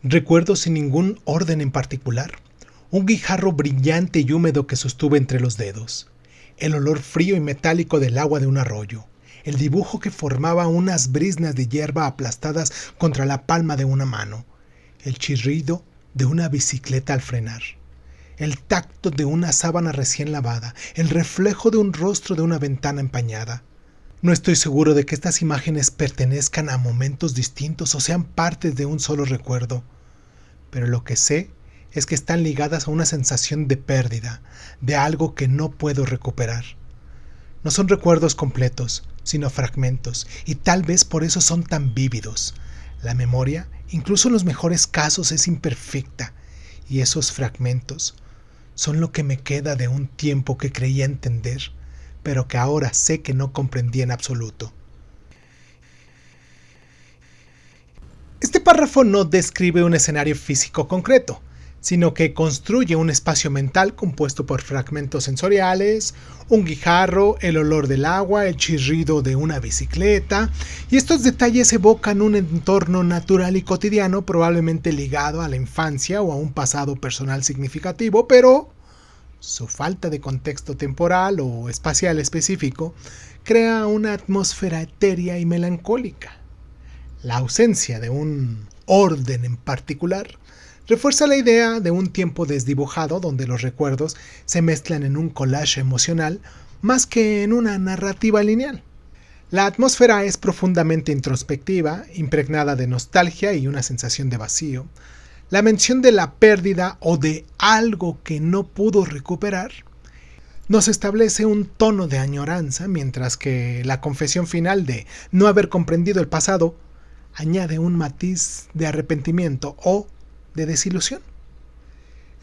Recuerdo sin ningún orden en particular. Un guijarro brillante y húmedo que sostuve entre los dedos. El olor frío y metálico del agua de un arroyo. El dibujo que formaba unas briznas de hierba aplastadas contra la palma de una mano. El chirrido de una bicicleta al frenar. El tacto de una sábana recién lavada. El reflejo de un rostro de una ventana empañada. No estoy seguro de que estas imágenes pertenezcan a momentos distintos o sean partes de un solo recuerdo, pero lo que sé es que están ligadas a una sensación de pérdida, de algo que no puedo recuperar. No son recuerdos completos, sino fragmentos, y tal vez por eso son tan vívidos. La memoria, incluso en los mejores casos, es imperfecta, y esos fragmentos son lo que me queda de un tiempo que creía entender, pero que ahora sé que no comprendí en absoluto. Este párrafo no describe un escenario físico concreto, sino que construye un espacio mental compuesto por fragmentos sensoriales, un guijarro, el olor del agua, el chirrido de una bicicleta, y estos detalles evocan un entorno natural y cotidiano probablemente ligado a la infancia o a un pasado personal significativo, pero su falta de contexto temporal o espacial específico crea una atmósfera etérea y melancólica. La ausencia de un orden en particular refuerza la idea de un tiempo desdibujado donde los recuerdos se mezclan en un collage emocional más que en una narrativa lineal. La atmósfera es profundamente introspectiva, impregnada de nostalgia y una sensación de vacío. La mención de la pérdida o de algo que no pudo recuperar nos establece un tono de añoranza, mientras que la confesión final de no haber comprendido el pasado añade un matiz de arrepentimiento o de desilusión.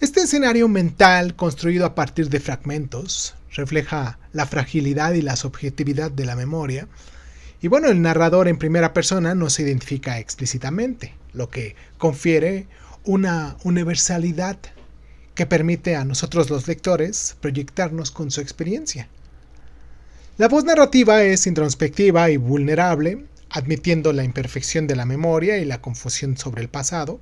Este escenario mental, construido a partir de fragmentos, refleja la fragilidad y la subjetividad de la memoria. Y bueno, el narrador en primera persona no se identifica explícitamente, lo que confiere una universalidad que permite a nosotros los lectores proyectarnos con su experiencia. La voz narrativa es introspectiva y vulnerable, admitiendo la imperfección de la memoria y la confusión sobre el pasado.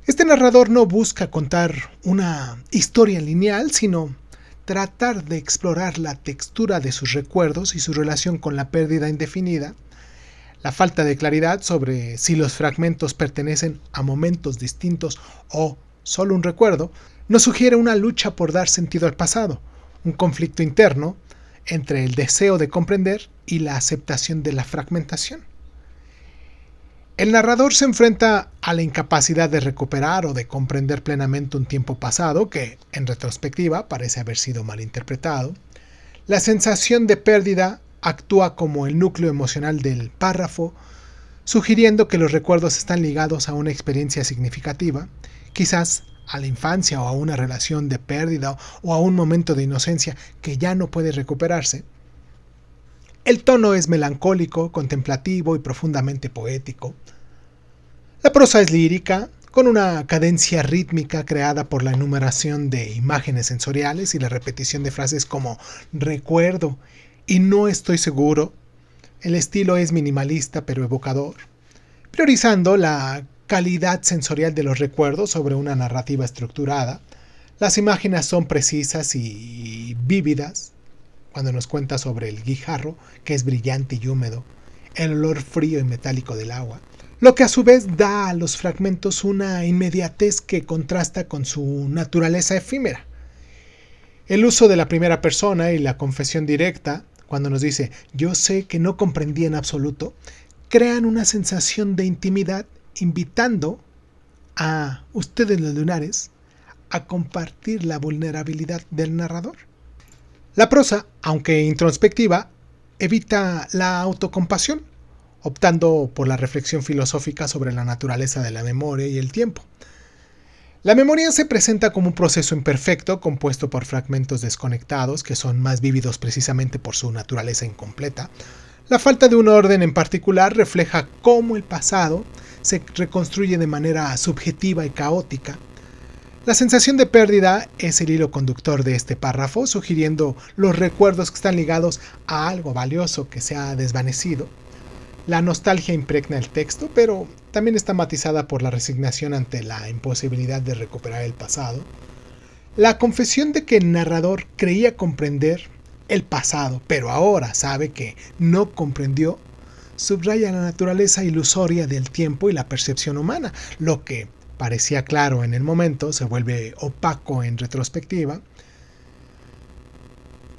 Este narrador no busca contar una historia lineal, sino tratar de explorar la textura de sus recuerdos y su relación con la pérdida indefinida. La falta de claridad sobre si los fragmentos pertenecen a momentos distintos o solo un recuerdo, nos sugiere una lucha por dar sentido al pasado, un conflicto interno entre el deseo de comprender y la aceptación de la fragmentación. El narrador se enfrenta a la incapacidad de recuperar o de comprender plenamente un tiempo pasado que, en retrospectiva, parece haber sido malinterpretado. La sensación de pérdida actúa como el núcleo emocional del párrafo, sugiriendo que los recuerdos están ligados a una experiencia significativa, quizás a la infancia o a una relación de pérdida o a un momento de inocencia que ya no puede recuperarse. El tono es melancólico, contemplativo y profundamente poético. La prosa es lírica, con una cadencia rítmica creada por la enumeración de imágenes sensoriales y la repetición de frases como recuerdo y no estoy seguro. El estilo es minimalista pero evocador, priorizando la calidad sensorial de los recuerdos sobre una narrativa estructurada. Las imágenes son precisas y vívidas cuando nos cuenta sobre el guijarro, que es brillante y húmedo, el olor frío y metálico del agua, lo que a su vez da a los fragmentos una inmediatez que contrasta con su naturaleza efímera. El uso de la primera persona y la confesión directa, cuando nos dice yo sé que no comprendí en absoluto, crean una sensación de intimidad, invitando a ustedes los lunares a compartir la vulnerabilidad del narrador. La prosa, aunque introspectiva, evita la autocompasión, optando por la reflexión filosófica sobre la naturaleza de la memoria y el tiempo. La memoria se presenta como un proceso imperfecto compuesto por fragmentos desconectados que son más vívidos precisamente por su naturaleza incompleta. La falta de un orden en particular refleja cómo el pasado se reconstruye de manera subjetiva y caótica. La sensación de pérdida es el hilo conductor de este párrafo, sugiriendo los recuerdos que están ligados a algo valioso que se ha desvanecido. La nostalgia impregna el texto, pero también está matizada por la resignación ante la imposibilidad de recuperar el pasado. La confesión de que el narrador creía comprender el pasado, pero ahora sabe que no comprendió, subraya la naturaleza ilusoria del tiempo y la percepción humana. Lo que parecía claro en el momento se vuelve opaco en retrospectiva.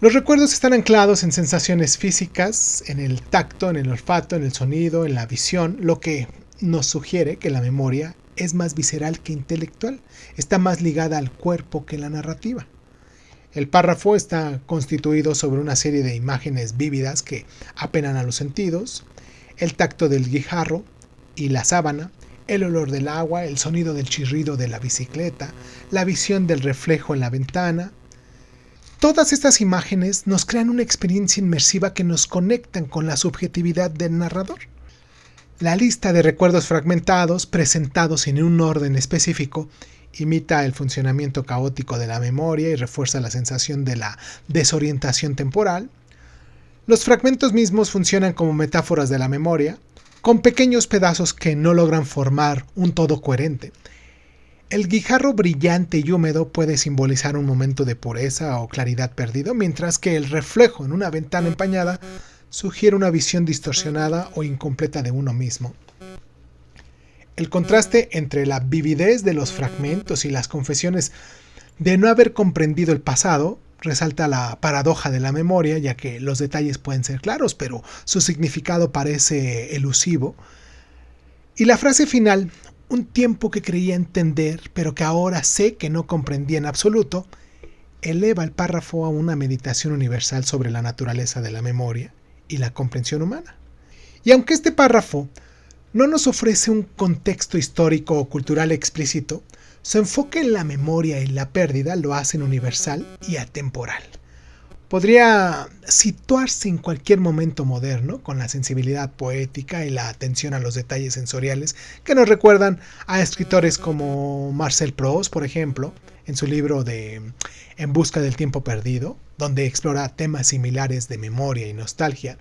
Los recuerdos están anclados en sensaciones físicas, en el tacto, en el olfato, en el sonido, en la visión, lo que nos sugiere que la memoria es más visceral que intelectual, está más ligada al cuerpo que la narrativa. El párrafo está constituido sobre una serie de imágenes vívidas que apelan a los sentidos, el tacto del guijarro y la sábana, el olor del agua, el sonido del chirrido de la bicicleta, la visión del reflejo en la ventana. Todas estas imágenes nos crean una experiencia inmersiva que nos conectan con la subjetividad del narrador. La lista de recuerdos fragmentados, presentados en un orden específico, imita el funcionamiento caótico de la memoria y refuerza la sensación de la desorientación temporal. Los fragmentos mismos funcionan como metáforas de la memoria, con pequeños pedazos que no logran formar un todo coherente. El guijarro brillante y húmedo puede simbolizar un momento de pureza o claridad perdido, mientras que el reflejo en una ventana empañada sugiere una visión distorsionada o incompleta de uno mismo. El contraste entre la vividez de los fragmentos y las confesiones de no haber comprendido el pasado resalta la paradoja de la memoria, ya que los detalles pueden ser claros, pero su significado parece elusivo. Y la frase final, un tiempo que creía entender, pero que ahora sé que no comprendía en absoluto, eleva el párrafo a una meditación universal sobre la naturaleza de la memoria y la comprensión humana. Y aunque este párrafo no nos ofrece un contexto histórico o cultural explícito, su enfoque en la memoria y la pérdida lo hacen universal y atemporal. Podría situarse en cualquier momento moderno, con la sensibilidad poética y la atención a los detalles sensoriales que nos recuerdan a escritores como Marcel Proust, por ejemplo, en su libro de En busca del tiempo perdido, donde explora temas similares de memoria y nostalgia.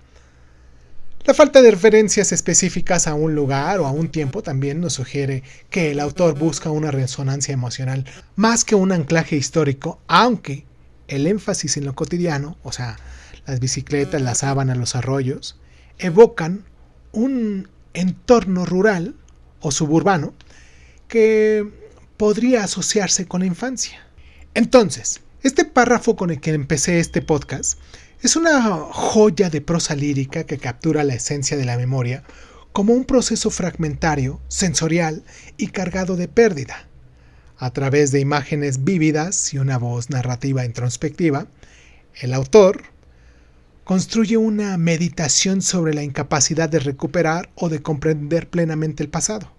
La falta de referencias específicas a un lugar o a un tiempo también nos sugiere que el autor busca una resonancia emocional más que un anclaje histórico, aunque el énfasis en lo cotidiano, o sea, las bicicletas, la sábana, los arroyos, evocan un entorno rural o suburbano que podría asociarse con la infancia. Entonces, este párrafo con el que empecé este podcast es una joya de prosa lírica que captura la esencia de la memoria como un proceso fragmentario, sensorial y cargado de pérdida. A través de imágenes vívidas y una voz narrativa introspectiva, el autor construye una meditación sobre la incapacidad de recuperar o de comprender plenamente el pasado.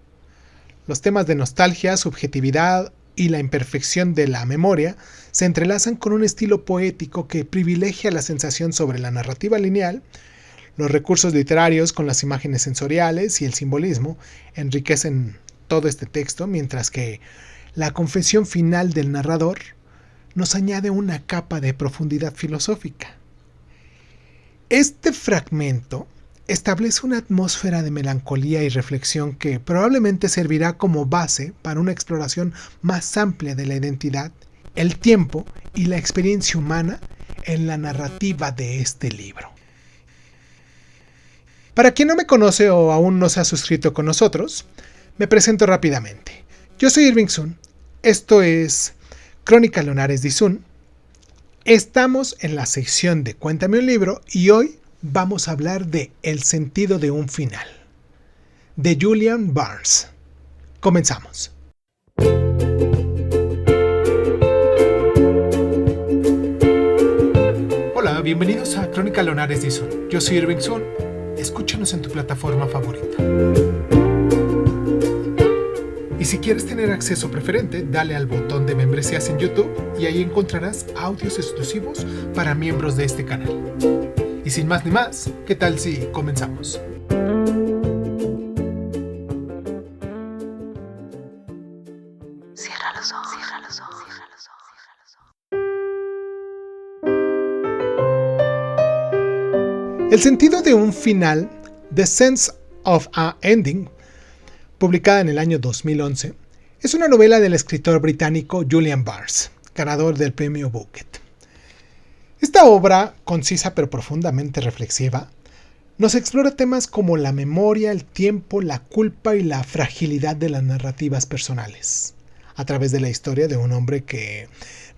Los temas de nostalgia, subjetividad y la imperfección de la memoria se entrelazan con un estilo poético que privilegia la sensación sobre la narrativa lineal. Los recursos literarios con las imágenes sensoriales y el simbolismo enriquecen todo este texto, mientras que la confesión final del narrador nos añade una capa de profundidad filosófica. Este fragmento establece una atmósfera de melancolía y reflexión que probablemente servirá como base para una exploración más amplia de la identidad, el tiempo y la experiencia humana en la narrativa de este libro. Para quien no me conoce o aún no se ha suscrito con nosotros, me presento rápidamente. Yo soy Irving Sun, esto es Crónica Lunares de Sun. Estamos en la sección de Cuéntame un libro y hoy vamos a hablar de El sentido de un final, de Julian Barnes. Comenzamos. Hola, bienvenidos a Crónica Lunares de Sun. Yo soy Irving Sun. Escúchanos en tu plataforma favorita. Y si quieres tener acceso preferente, dale al botón de membresías en YouTube y ahí encontrarás audios exclusivos para miembros de este canal. Y sin más ni más, ¿qué tal si comenzamos? Cierra los ojos, cierra los ojos, cierra los ojos, cierra los ojos. El sentido de un final, The Sense of a Ending, publicada en el año 2011, es una novela del escritor británico Julian Barnes, ganador del premio Booker. Esta obra, concisa pero profundamente reflexiva, nos explora temas como la memoria, el tiempo, la culpa y la fragilidad de las narrativas personales, a través de la historia de un hombre que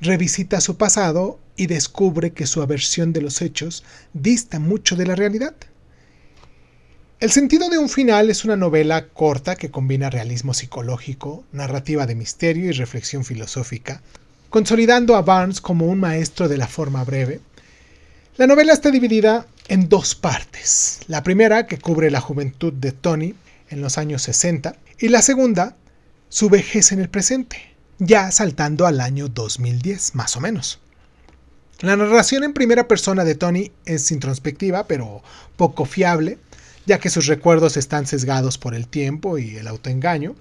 revisita su pasado y descubre que su aversión de los hechos dista mucho de la realidad. El sentido de un final es una novela corta que combina realismo psicológico, narrativa de misterio y reflexión filosófica, consolidando a Barnes como un maestro de la forma breve. La novela está dividida en dos partes. La primera, que cubre la juventud de Tony en los años 60, y la segunda, su vejez en el presente, ya saltando al año 2010, más o menos. La narración en primera persona de Tony es introspectiva, pero poco fiable, ya que sus recuerdos están sesgados por el tiempo y el autoengaño.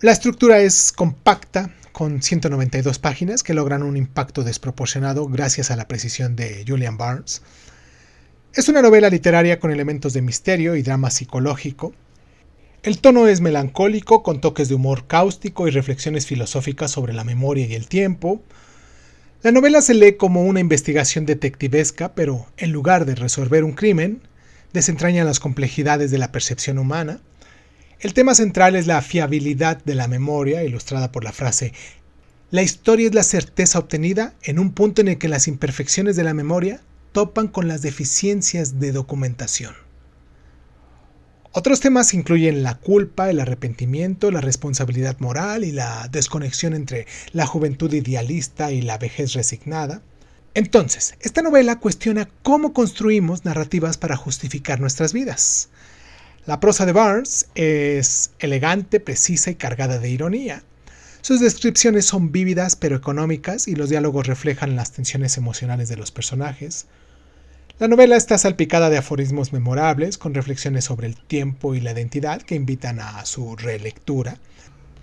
La estructura es compacta, con 192 páginas que logran un impacto desproporcionado gracias a la precisión de Julian Barnes. Es una novela literaria con elementos de misterio y drama psicológico. El tono es melancólico, con toques de humor cáustico y reflexiones filosóficas sobre la memoria y el tiempo. La novela se lee como una investigación detectivesca, pero en lugar de resolver un crimen, desentraña las complejidades de la percepción humana. El tema central es la fiabilidad de la memoria, ilustrada por la frase: la historia es la certeza obtenida en un punto en el que las imperfecciones de la memoria topan con las deficiencias de documentación. Otros temas incluyen la culpa, el arrepentimiento, la responsabilidad moral y la desconexión entre la juventud idealista y la vejez resignada. Entonces, esta novela cuestiona cómo construimos narrativas para justificar nuestras vidas. La prosa de Barnes es elegante, precisa y cargada de ironía. Sus descripciones son vívidas pero económicas y los diálogos reflejan las tensiones emocionales de los personajes. La novela está salpicada de aforismos memorables, con reflexiones sobre el tiempo y la identidad que invitan a su relectura.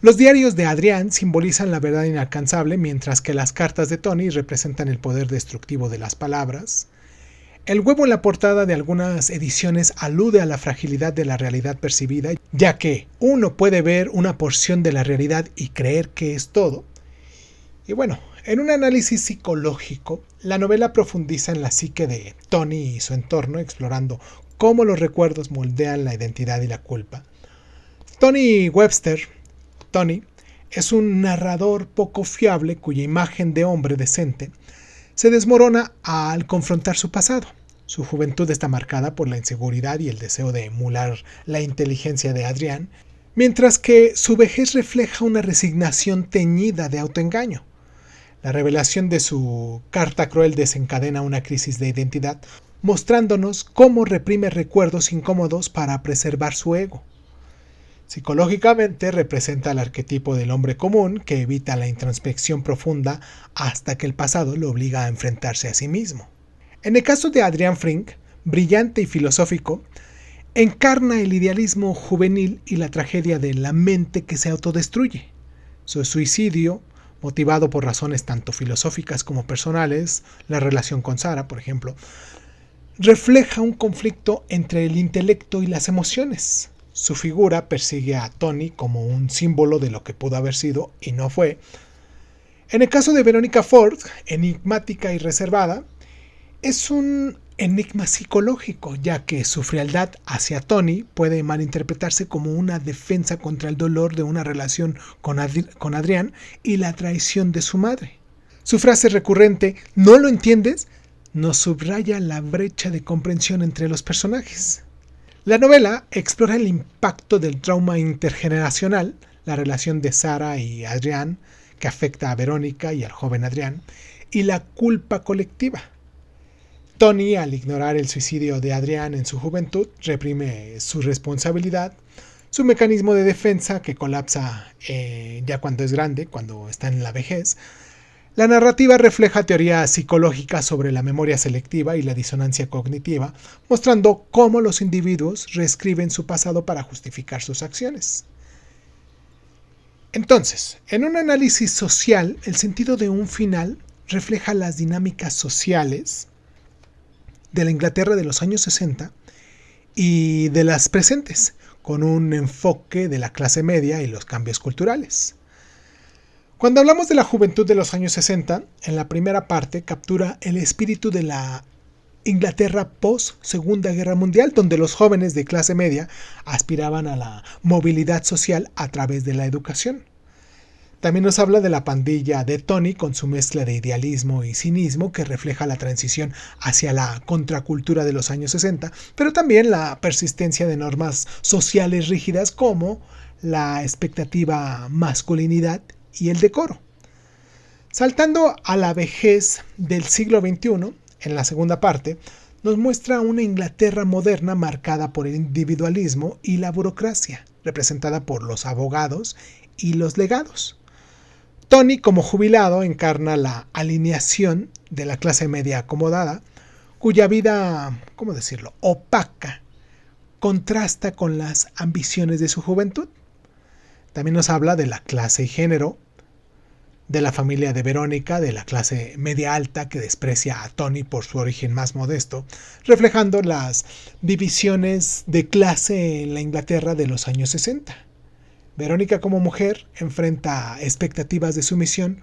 Los diarios de Adrián simbolizan la verdad inalcanzable, mientras que las cartas de Tony representan el poder destructivo de las palabras. El huevo en la portada de algunas ediciones alude a la fragilidad de la realidad percibida, ya que uno puede ver una porción de la realidad y creer que es todo. Y bueno, en un análisis psicológico, la novela profundiza en la psique de Tony y su entorno, explorando cómo los recuerdos moldean la identidad y la culpa. Tony Webster, Tony, es un narrador poco fiable cuya imagen de hombre decente se desmorona al confrontar su pasado. Su juventud está marcada por la inseguridad y el deseo de emular la inteligencia de Adrián, mientras que su vejez refleja una resignación teñida de autoengaño. La revelación de su carta cruel desencadena una crisis de identidad, mostrándonos cómo reprime recuerdos incómodos para preservar su ego. Psicológicamente representa el arquetipo del hombre común que evita la introspección profunda hasta que el pasado lo obliga a enfrentarse a sí mismo. En el caso de Adrian Frink, brillante y filosófico, encarna el idealismo juvenil y la tragedia de la mente que se autodestruye. Su suicidio, motivado por razones tanto filosóficas como personales, la relación con Sarah, por ejemplo, refleja un conflicto entre el intelecto y las emociones. Su figura persigue a Tony como un símbolo de lo que pudo haber sido y no fue. En el caso de Veronica Ford, enigmática y reservada, es un enigma psicológico, ya que su frialdad hacia Tony puede malinterpretarse como una defensa contra el dolor de una relación con Adrián y la traición de su madre. Su frase recurrente, ¿no lo entiendes?, nos subraya la brecha de comprensión entre los personajes. La novela explora el impacto del trauma intergeneracional, la relación de Sarah y Adrián, que afecta a Verónica y al joven Adrián, y la culpa colectiva. Tony, al ignorar el suicidio de Adrián en su juventud, reprime su responsabilidad, su mecanismo de defensa que colapsa ya cuando es grande, cuando está en la vejez. La narrativa refleja teorías psicológicas sobre la memoria selectiva y la disonancia cognitiva, mostrando cómo los individuos reescriben su pasado para justificar sus acciones. Entonces, en un análisis social, el sentido de un final refleja las dinámicas sociales de la Inglaterra de los años 60 y de las presentes, con un enfoque de la clase media y los cambios culturales. Cuando hablamos de la juventud de los años 60, en la primera parte captura el espíritu de la Inglaterra post-Segunda Guerra Mundial, donde los jóvenes de clase media aspiraban a la movilidad social a través de la educación. También nos habla de la pandilla de Tony con su mezcla de idealismo y cinismo que refleja la transición hacia la contracultura de los años 60, pero también la persistencia de normas sociales rígidas como la expectativa masculinidad y el decoro. Saltando a la vejez del siglo XXI, en la segunda parte, nos muestra una Inglaterra moderna marcada por el individualismo y la burocracia, representada por los abogados y los legados. Tony, como jubilado, encarna la alineación de la clase media acomodada, cuya vida, ¿cómo decirlo?, opaca, contrasta con las ambiciones de su juventud. También nos habla de la clase y género, de la familia de Verónica, de la clase media alta que desprecia a Tony por su origen más modesto, reflejando las divisiones de clase en la Inglaterra de los años 60. Verónica como mujer enfrenta expectativas de sumisión,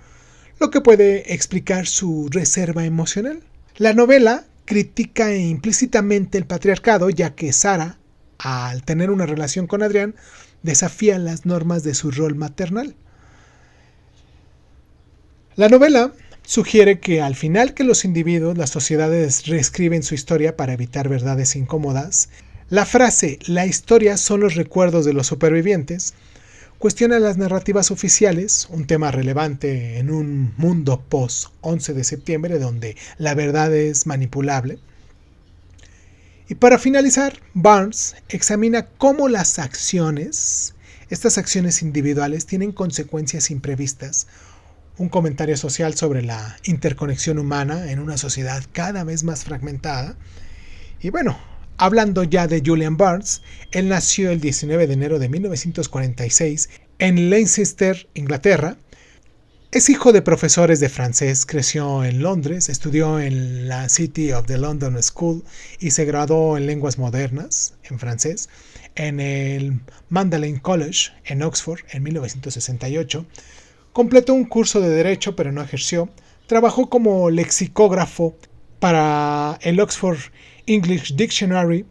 lo que puede explicar su reserva emocional. La novela critica implícitamente el patriarcado, ya que Sara, al tener una relación con Adrián, desafía las normas de su rol maternal. La novela sugiere que al final que los individuos, las sociedades reescriben su historia para evitar verdades incómodas, la frase "la historia son los recuerdos de los supervivientes" cuestiona las narrativas oficiales, un tema relevante en un mundo post-11 de septiembre donde la verdad es manipulable. Y para finalizar, Barnes examina cómo las acciones, estas acciones individuales, tienen consecuencias imprevistas, un comentario social sobre la interconexión humana en una sociedad cada vez más fragmentada. Y bueno, hablando ya de Julian Barnes, él nació el 19 de enero de 1946 en Leicester, Inglaterra. Es hijo de profesores de francés, creció en Londres, estudió en la City of the London School y se graduó en lenguas modernas, en francés, en el Magdalen College, en Oxford, en 1968. Completó un curso de Derecho, pero no ejerció. Trabajó como lexicógrafo para el Oxford English Dictionary.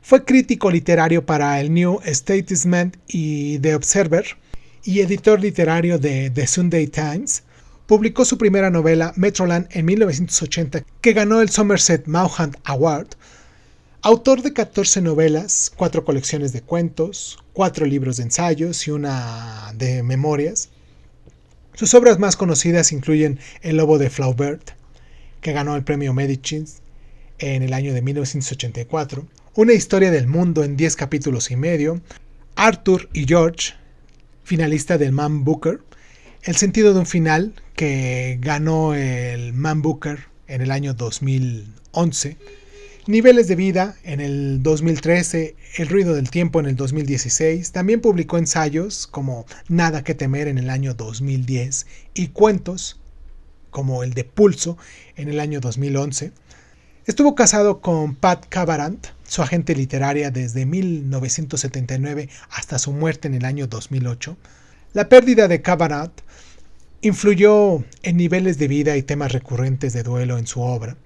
Fue crítico literario para el New Statesman y The Observer y editor literario de The Sunday Times. Publicó su primera novela, Metroland, en 1980, que ganó el Somerset Maugham Award. Autor de 14 novelas, 4 colecciones de cuentos, 4 libros de ensayos y una de memorias. Sus obras más conocidas incluyen El lobo de Flaubert, que ganó el premio Medici en el año de 1984, Una historia del mundo en 10 capítulos y medio, Arthur y George, finalista del Man Booker, El sentido de un final, que ganó el Man Booker en el año 2011, Niveles de vida en el 2013, El ruido del tiempo en el 2016, también publicó ensayos como Nada que temer en el año 2010 y cuentos como el de Pulso en el año 2011. Estuvo casado con Pat Cabarant, su agente literaria desde 1979 hasta su muerte en el año 2008. La pérdida de Cabarant influyó en niveles de vida y temas recurrentes de duelo en su obra.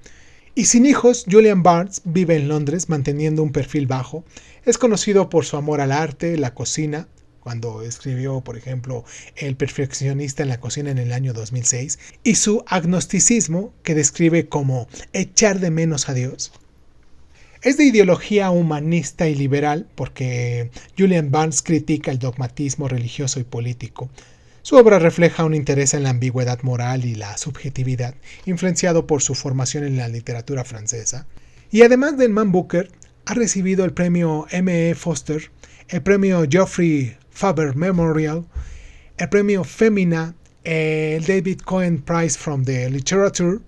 Y sin hijos, Julian Barnes vive en Londres manteniendo un perfil bajo. Es conocido por su amor al arte, la cocina, cuando escribió, por ejemplo, El perfeccionista en la cocina en el año 2006, y su agnosticismo, que describe como echar de menos a Dios. Es de ideología humanista y liberal porque Julian Barnes critica el dogmatismo religioso y político. Su obra refleja un interés en la ambigüedad moral y la subjetividad, influenciado por su formación en la literatura francesa. Y además del Man Booker, ha recibido el premio M. E. Foster, el premio Geoffrey Faber Memorial, el premio Femina, el David Cohen Prize from the Literature,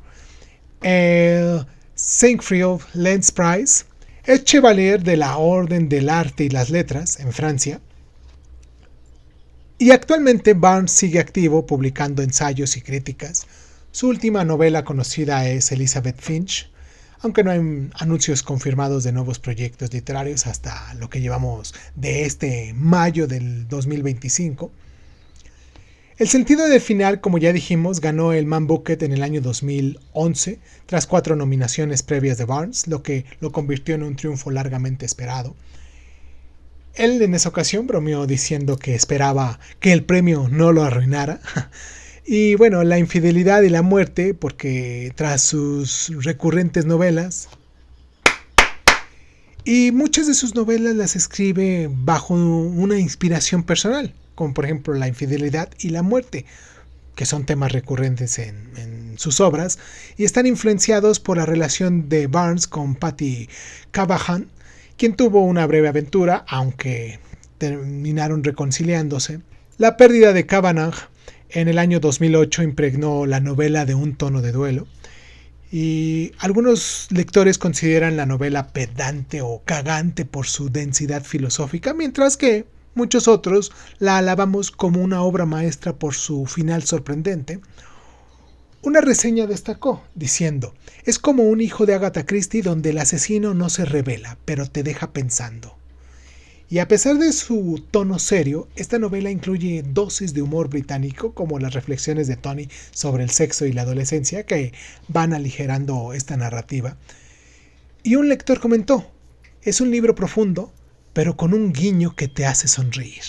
el Siegfried Lenz Prize, es Chevalier de la Orden del Arte y las Letras en Francia. Y actualmente Barnes sigue activo publicando ensayos y críticas. Su última novela conocida es Elizabeth Finch. aunque no hay anuncios confirmados de nuevos proyectos literarios hasta lo que llevamos de este mayo del 2025. El sentido del final, como ya dijimos, ganó el Man Booker en el año 2011, tras 4 nominaciones previas de Barnes, lo que lo convirtió en un triunfo largamente esperado. Él en esa ocasión bromeó diciendo que esperaba que el premio no lo arruinara. Y bueno, la infidelidad y la muerte, porque tras sus recurrentes novelas, y muchas de sus novelas las escribe bajo una inspiración personal, como por ejemplo la infidelidad y la muerte, que son temas recurrentes en sus obras, y están influenciados por la relación de Barnes con Patty Callahan, quien tuvo una breve aventura, aunque terminaron reconciliándose. La pérdida de Cavanagh en el año 2008 impregnó la novela de un tono de duelo, y algunos lectores consideran la novela pedante o cagante por su densidad filosófica, mientras que muchos otros la alabamos como una obra maestra por su final sorprendente. Una reseña destacó, diciendo: es como un hijo de Agatha Christie donde el asesino no se revela, pero te deja pensando. Y a pesar de su tono serio, esta novela incluye dosis de humor británico, como las reflexiones de Tony sobre el sexo y la adolescencia, que van aligerando esta narrativa. Y un lector comentó: es un libro profundo, pero con un guiño que te hace sonreír.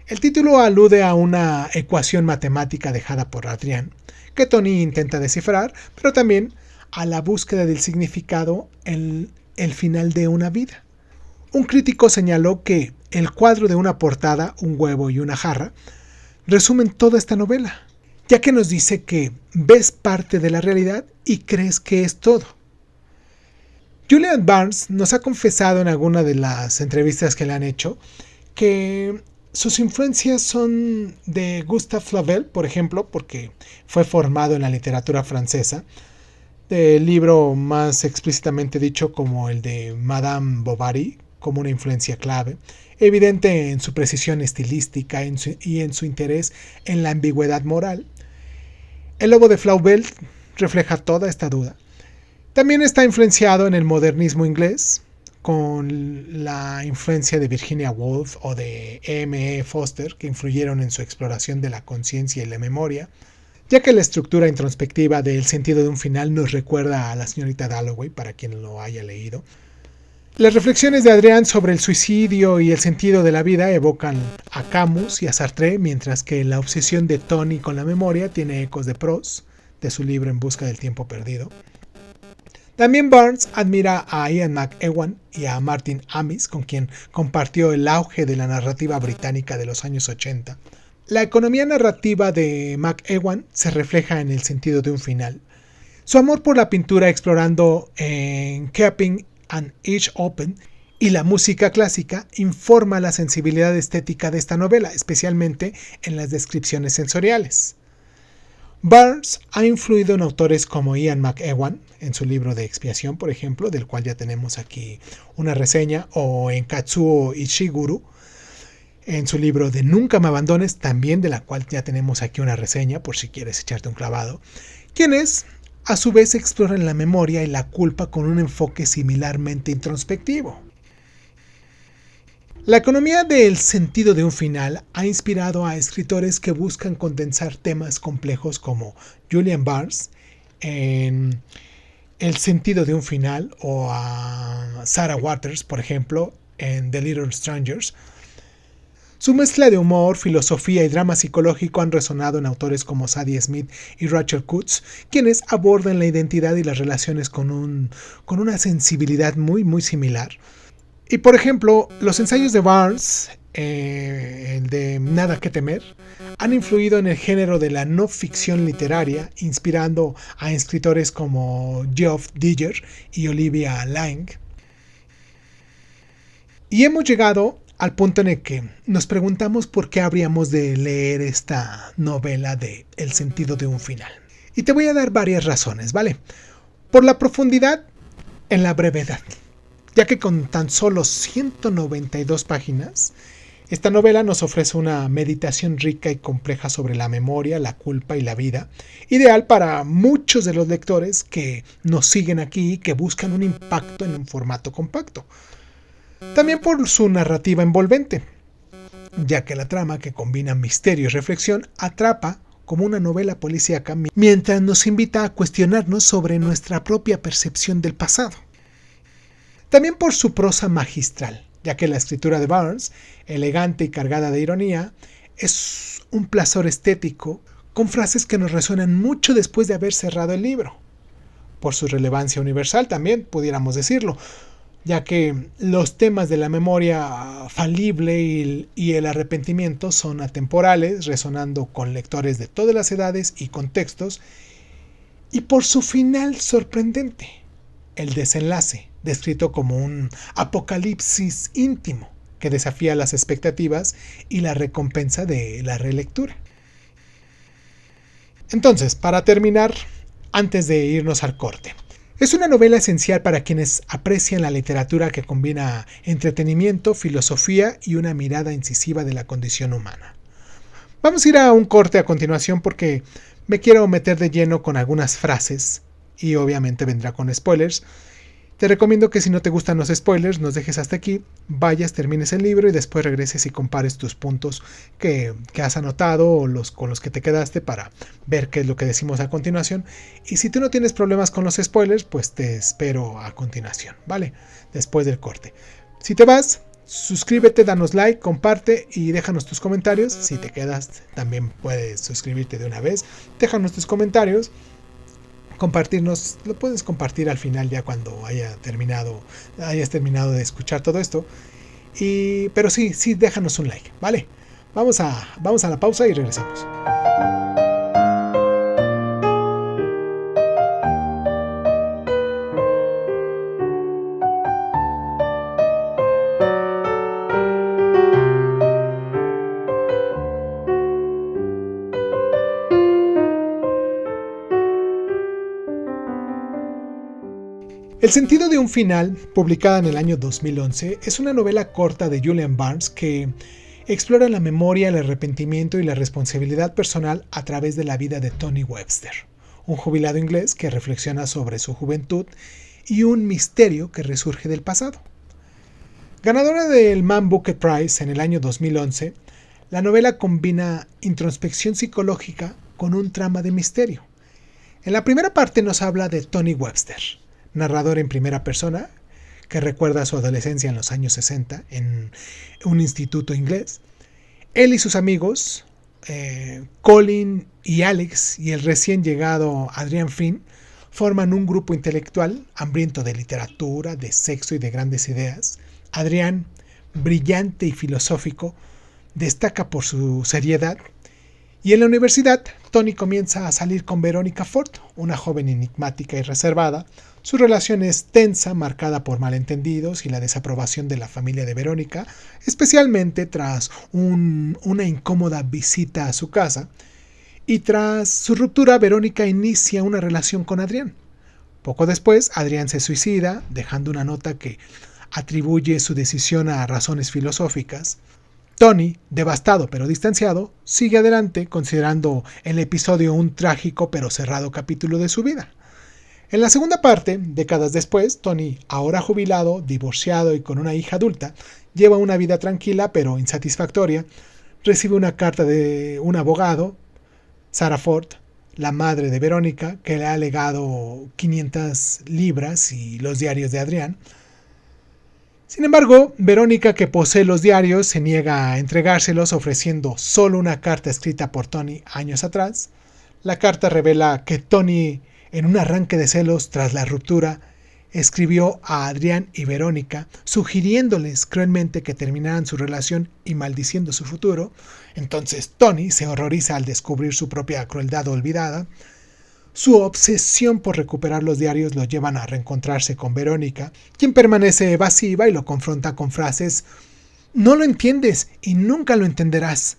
El título alude a una ecuación matemática dejada por Adrian, que Tony intenta descifrar, pero también a la búsqueda del significado en el final de una vida. Un crítico señaló que el cuadro de una portada, un huevo y una jarra, resumen toda esta novela, ya que nos dice que ves parte de la realidad y crees que es todo. Julian Barnes nos ha confesado en alguna de las entrevistas que le han hecho que sus influencias son de Gustave Flaubert, por ejemplo, porque fue formado en la literatura francesa, del libro más explícitamente dicho como el de Madame Bovary, como una influencia clave, evidente en su precisión estilística y en su interés en la ambigüedad moral. El Lobo de Flaubert refleja toda esta duda. También está influenciado en el modernismo inglés, con la influencia de Virginia Woolf o de M. E. Foster, que influyeron en su exploración de la conciencia y la memoria, ya que la estructura introspectiva del sentido de un final nos recuerda a la señorita Dalloway, para quien lo haya leído. Las reflexiones de Adrian sobre el suicidio y el sentido de la vida evocan a Camus y a Sartre, mientras que la obsesión de Tony con la memoria tiene ecos de Proust, de su libro En busca del tiempo perdido. También Barnes admira a Ian McEwan y a Martin Amis, con quien compartió el auge de la narrativa británica de los años 80. La economía narrativa de McEwan se refleja en el sentido de un final. Su amor por la pintura explorando en Keeping an Edge Open y la música clásica informa la sensibilidad estética de esta novela, especialmente en las descripciones sensoriales. Barnes ha influido en autores como Ian McEwan, en su libro de Expiación, por ejemplo, del cual ya tenemos aquí una reseña, o en Katsuo Ishiguro, en su libro de Nunca me abandones, también de la cual ya tenemos aquí una reseña, por si quieres echarte un clavado, quienes a su vez exploran la memoria y la culpa con un enfoque similarmente introspectivo. La economía del sentido de un final ha inspirado a escritores que buscan condensar temas complejos como Julian Barnes en El sentido de un final, o a Sarah Waters, por ejemplo, en The Little Strangers. Su mezcla de humor, filosofía y drama psicológico han resonado en autores como Sadie Smith y Rachel Coates, quienes abordan la identidad y las relaciones con una sensibilidad muy similar. Y por ejemplo, los ensayos de Barnes, el de Nada que temer, han influido en el género de la no ficción literaria, inspirando a escritores como Geoff Digger y Olivia Laing. Y hemos llegado al punto en el que nos preguntamos por qué habríamos de leer esta novela de El sentido de un final. Y te voy a dar varias razones, ¿vale? Por la profundidad en la brevedad, ya que con tan solo 192 páginas, Esta novela nos ofrece una meditación rica y compleja sobre la memoria, la culpa y la vida, ideal para muchos de los lectores que nos siguen aquí y que buscan un impacto en un formato compacto. También por su narrativa envolvente, ya que la trama, que combina misterio y reflexión, atrapa como una novela policíaca mientras nos invita a cuestionarnos sobre nuestra propia percepción del pasado. También por su prosa magistral, ya que la escritura de Barnes, elegante y cargada de ironía, es un placer estético con frases que nos resuenan mucho después de haber cerrado el libro. Por su relevancia universal también, pudiéramos decirlo, ya que los temas de la memoria falible y el arrepentimiento son atemporales, resonando con lectores de todas las edades y contextos, y por su final sorprendente, el desenlace, descrito como un apocalipsis íntimo que desafía las expectativas y la recompensa de la relectura. Entonces, para terminar, antes de irnos al corte, es una novela esencial para quienes aprecian la literatura que combina entretenimiento, filosofía y una mirada incisiva de la condición humana. Vamos a ir a un corte a continuación porque me quiero meter de lleno con algunas frases y obviamente vendrá con spoilers. Te recomiendo que si no te gustan los spoilers, nos dejes hasta aquí, vayas, termines el libro y después regreses y compares tus puntos que has anotado o con los que te quedaste para ver qué es lo que decimos a continuación. Y si tú no tienes problemas con los spoilers, pues te espero a continuación, ¿vale? Después del corte. Si te vas, suscríbete, danos like, comparte y déjanos tus comentarios. Si te quedas, también puedes suscribirte de una vez. Déjanos tus comentarios. Compartirnos, lo puedes compartir al final ya cuando hayas terminado de escuchar todo esto. Pero sí, déjanos un like, ¿vale? Vamos a la pausa y regresamos. El sentido de un final, publicada en el año 2011, es una novela corta de Julian Barnes que explora la memoria, el arrepentimiento y la responsabilidad personal a través de la vida de Tony Webster, un jubilado inglés que reflexiona sobre su juventud y un misterio que resurge del pasado. Ganadora del Man Booker Prize en el año 2011, la novela combina introspección psicológica con un trama de misterio. En la primera parte nos habla de Tony Webster, narrador en primera persona, que recuerda su adolescencia en los años 60 en un instituto inglés. Él y sus amigos, Colin y Alex, y el recién llegado Adrian Finn, forman un grupo intelectual hambriento de literatura, de sexo y de grandes ideas. Adrian, brillante y filosófico, destaca por su seriedad. Y en la universidad, Tony comienza a salir con Veronica Ford, una joven enigmática y reservada. Su relación es tensa, marcada por malentendidos y la desaprobación de la familia de Verónica, especialmente tras una incómoda visita a su casa. Y tras su ruptura, Verónica inicia una relación con Adrián. Poco después, Adrián se suicida, dejando una nota que atribuye su decisión a razones filosóficas. Tony, devastado pero distanciado, sigue adelante considerando el episodio un trágico pero cerrado capítulo de su vida. En la segunda parte, décadas después, Tony, ahora jubilado, divorciado y con una hija adulta, lleva una vida tranquila pero insatisfactoria. Recibe una carta de un abogado, Sarah Ford, la madre de Verónica, que le ha legado 500 libras y los diarios de Adrián. Sin embargo, Verónica, que posee los diarios, se niega a entregárselos ofreciendo solo una carta escrita por Tony años atrás. La carta revela que Tony, en un arranque de celos tras la ruptura, escribió a Adrián y Verónica sugiriéndoles cruelmente que terminaran su relación y maldiciendo su futuro. Entonces Tony se horroriza al descubrir su propia crueldad olvidada. Su obsesión por recuperar los diarios lo llevan a reencontrarse con Verónica, quien permanece evasiva y lo confronta con frases: "No lo entiendes y nunca lo entenderás".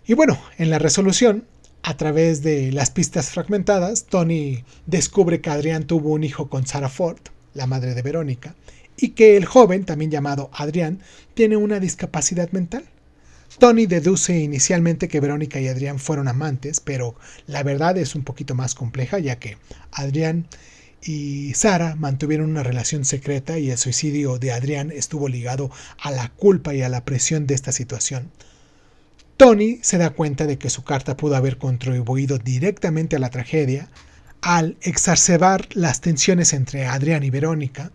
Y bueno, en la resolución, a través de las pistas fragmentadas, Tony descubre que Adrián tuvo un hijo con Sarah Ford, la madre de Verónica, y que el joven, también llamado Adrián, tiene una discapacidad mental. Tony deduce inicialmente que Verónica y Adrián fueron amantes, pero la verdad es un poquito más compleja, ya que Adrián y Sara mantuvieron una relación secreta y el suicidio de Adrián estuvo ligado a la culpa y a la presión de esta situación. Tony se da cuenta de que su carta pudo haber contribuido directamente a la tragedia al exacerbar las tensiones entre Adrián y Verónica,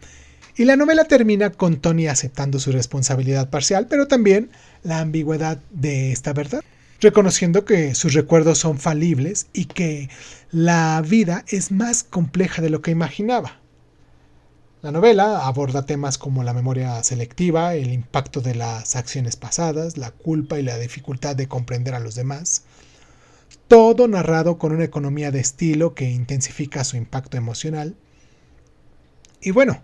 y la novela termina con Tony aceptando su responsabilidad parcial, pero también la ambigüedad de esta verdad, reconociendo que sus recuerdos son falibles y que la vida es más compleja de lo que imaginaba. La novela aborda temas como la memoria selectiva, el impacto de las acciones pasadas, la culpa y la dificultad de comprender a los demás, todo narrado con una economía de estilo que intensifica su impacto emocional. Y bueno,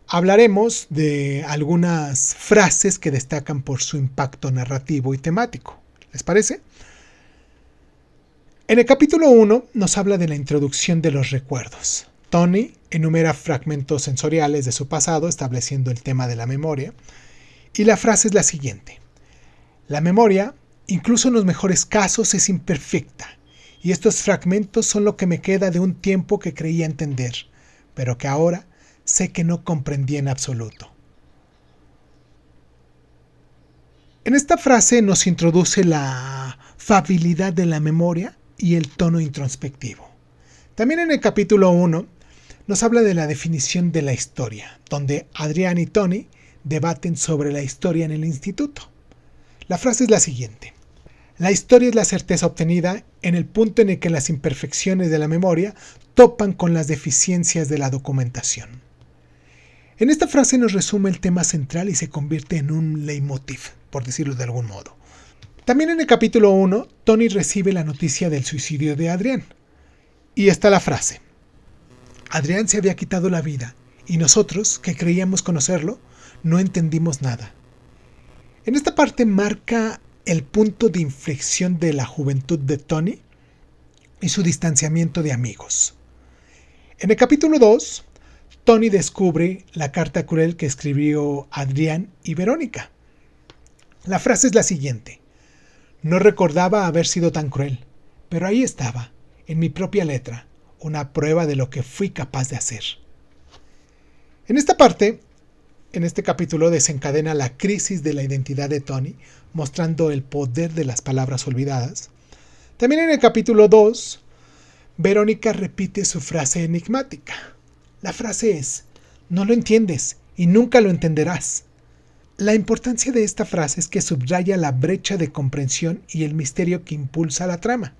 hablaremos de algunas frases que destacan por su impacto narrativo y temático. ¿Les parece? En el capítulo 1 nos habla de la introducción de los recuerdos. Tony enumera fragmentos sensoriales de su pasado, estableciendo el tema de la memoria. Y la frase es la siguiente: la memoria, incluso en los mejores casos, es imperfecta. Y estos fragmentos son lo que me queda de un tiempo que creía entender, pero que ahora sé que no comprendí en absoluto. En esta frase nos introduce la fabilidad de la memoria y el tono introspectivo. También en el capítulo 1 nos habla de la definición de la historia, donde Adrián y Tony debaten sobre la historia en el instituto. La frase es la siguiente: la historia es la certeza obtenida en el punto en el que las imperfecciones de la memoria topan con las deficiencias de la documentación. En esta frase nos resume el tema central y se convierte en un leitmotiv, por decirlo de algún modo. También en el capítulo 1, Tony recibe la noticia del suicidio de Adrián. Y está la frase: Adrián se había quitado la vida y nosotros, que creíamos conocerlo, no entendimos nada. En esta parte marca el punto de inflexión de la juventud de Tony y su distanciamiento de amigos. En el capítulo 2, Tony descubre la carta cruel que escribió Adrián y Verónica. La frase es la siguiente: no recordaba haber sido tan cruel, pero ahí estaba, en mi propia letra, una prueba de lo que fui capaz de hacer. En esta parte, en este capítulo, desencadena la crisis de la identidad de Tony, mostrando el poder de las palabras olvidadas. También en el capítulo 2, Verónica repite su frase enigmática. La frase es: no lo entiendes y nunca lo entenderás. La importancia de esta frase es que subraya la brecha de comprensión y el misterio que impulsa la trama.